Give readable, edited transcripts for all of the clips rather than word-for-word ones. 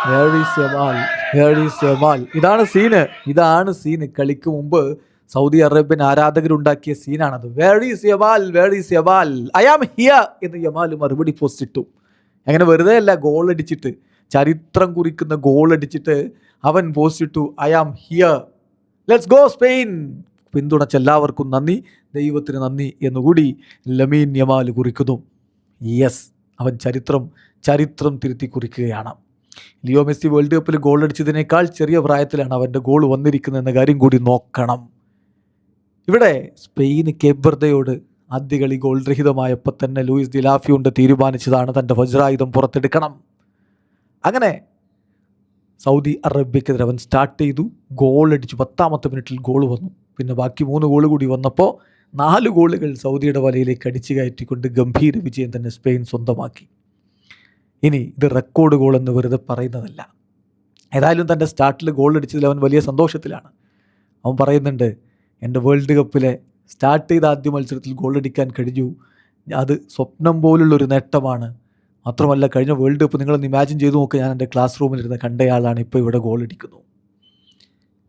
Where is Yamal, where is Yamal. ഇതാണ് scene. കളിക്ക് മുമ്പ് സൗദി അറേബ്യൻ ആരാധകരുണ്ടാക്കിയ സീനാണത്. Where is Yamal, where is Yamal, I am here എന്ന് യമാൽ മറുപടി പോസ്റ്റ് ഇട്ടു. അങ്ങനെ വെറുതെ അല്ല, ഗോൾ അടിച്ചിട്ട്, ചരിത്രം കുറിക്കുന്ന ഗോൾ അടിച്ചിട്ട് അവൻ പോസ്റ്റ് ഇട്ടു, I am here, let's go Spain. പിന്തുണച്ച എല്ലാവർക്കും നന്ദി, ദൈവത്തിന് നന്ദി എന്നുകൂടി ലമീൻ യമാൽ കുറിക്കുന്നു. യെസ്, അവൻ ചരിത്രം തിരുത്തി കുറിക്കുകയാണ്. ലിയോ മെസ്സി വേൾഡ് കപ്പിൽ ഗോൾ അടിച്ചതിനേക്കാൾ ചെറിയ പ്രായത്തിലാണ് അവൻ്റെ ഗോൾ വന്നിരിക്കുന്നത് എന്ന കാര്യം കൂടി നോക്കണം. ഇവിടെ സ്പെയിൻ കേപ്പ് വെർദെയോട് ആദ്യ കളി ഗോൾ രഹിതമായപ്പോൾ തന്നെ ലൂയിസ് ഡി ലാഫിയോണ്ട് തീരുമാനിച്ചതാണ് തൻ്റെ വജ്രായുധം പുറത്തെടുക്കണം. അങ്ങനെ സൗദി അറേബ്യക്കെതിരെ അവൻ സ്റ്റാർട്ട് ചെയ്തു, ഗോൾ അടിച്ചു. 10ാമത്തെ മിനിറ്റിൽ ഗോൾ വന്നു. പിന്നെ ബാക്കി 3 ഗോൾ കൂടി വന്നപ്പോൾ 4 ഗോളുകൾ സൗദിയുടെ വലയിലേക്ക് അടിച്ചു കയറ്റിക്കൊണ്ട് ഗംഭീര വിജയം തന്നെ സ്പെയിൻ സ്വന്തമാക്കി. ഇനി ഇത് റെക്കോർഡ് ഗോൾ എന്ന് വെറുതെ പറയുന്നതല്ല. ഏതായാലും തൻ്റെ സ്റ്റാർട്ടിൽ ഗോൾ അടിച്ചതിൽ അവൻ വലിയ സന്തോഷത്തിലാണ്. അവൻ പറയുന്നുണ്ട്, എൻ്റെ വേൾഡ് കപ്പിലെ സ്റ്റാർട്ട് ചെയ്ത ആദ്യ മത്സരത്തിൽ ഗോൾ അടിക്കാൻ കഴിഞ്ഞു, അത് സ്വപ്നം പോലുള്ളൊരു നേട്ടമാണ്. മാത്രമല്ല, കഴിഞ്ഞ വേൾഡ് കപ്പ് നിങ്ങളൊന്ന് ഇമാജിൻ ചെയ്തു നോക്കുക, ഞാൻ എൻ്റെ ക്ലാസ് റൂമിലിരുന്ന് കണ്ടയാളാണ്, ഇപ്പോൾ ഇവിടെ ഗോൾ അടിക്കുന്നു.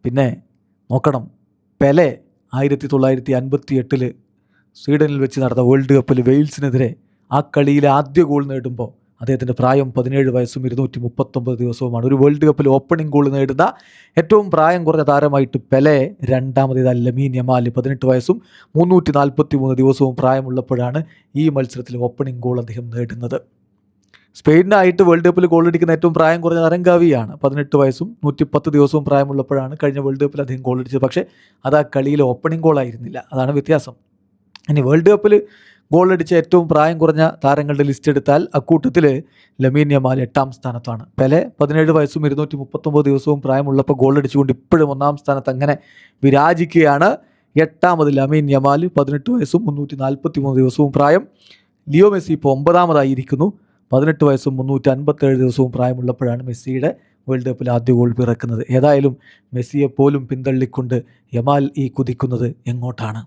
പിന്നെ നോക്കണം, പെലെ 1958 സ്വീഡനിൽ വെച്ച് നടന്ന വേൾഡ് കപ്പിൽ വെയിൽസിനെതിരെ ആ കളിയിലെ ആദ്യ ഗോൾ നേടുമ്പോൾ അദ്ദേഹത്തിൻ്റെ പ്രായം 17 വയസ്സും 239 ദിവസവുമാണ്. ഒരു വേൾഡ് കപ്പിൽ ഓപ്പണിംഗ് ഗോൾ നേടുന്ന ഏറ്റവും പ്രായം കുറഞ്ഞ താരമായിട്ട് പെലെ. രണ്ടാമത് ലമീൻ യമാൽ 18 വയസ്സും 343 ദിവസവും പ്രായമുള്ളപ്പോഴാണ് ഈ മത്സരത്തിൽ ഓപ്പണിംഗ് ഗോൾ അദ്ദേഹം നേടുന്നത്. സ്പെയിനായിട്ട് വേൾഡ് കപ്പിൽ ഗോൾ അടിക്കുന്ന ഏറ്റവും പ്രായം കുറഞ്ഞ താരം ഗവിയാണ്. 18 വയസ്സും 110 ദിവസവും പ്രായമുള്ളപ്പോഴാണ് കഴിഞ്ഞ വേൾഡ് കപ്പിൽ അദ്ദേഹം ഗോൾ അടിച്ചത്. പക്ഷേ അത് ആ കളിയിലെ ഓപ്പണിംഗ് ഗോളായിരുന്നില്ല. അതാണ് വ്യത്യാസം. ഇനി വേൾഡ് കപ്പിൽ ഗോൾ അടിച്ച ഏറ്റവും പ്രായം കുറഞ്ഞ താരങ്ങളുടെ ലിസ്റ്റ് എടുത്താൽ അക്കൂട്ടത്തിൽ ലമീൻ യമാൽ 8ാം സ്ഥാനത്താണ്. പെലെ 17 വയസ്സും 239 ദിവസവും പ്രായമുള്ളപ്പോൾ ഗോൾ അടിച്ചുകൊണ്ട് ഇപ്പോഴും 1ാം സ്ഥാനത്ത് അങ്ങനെ വിരാജിക്കുകയാണ്. 8ാമത് ലമീൻ യമാൽ 18 വയസ്സും 343 ദിവസവും പ്രായം. ലിയോ മെസ്സി ഇപ്പോൾ 9ാമതായിരിക്കുന്നു. 18 വയസ്സും 357 ദിവസവും പ്രായമുള്ളപ്പോഴാണ് മെസ്സിയുടെ വേൾഡ് കപ്പിൽ ആദ്യ ഗോൾ പിറക്കുന്നത്. ഏതായാലും മെസ്സിയെപ്പോലും പിന്തള്ളിക്കൊണ്ട് യമാൽ ഈ കുതിക്കുന്നത് എങ്ങോട്ടാണ്?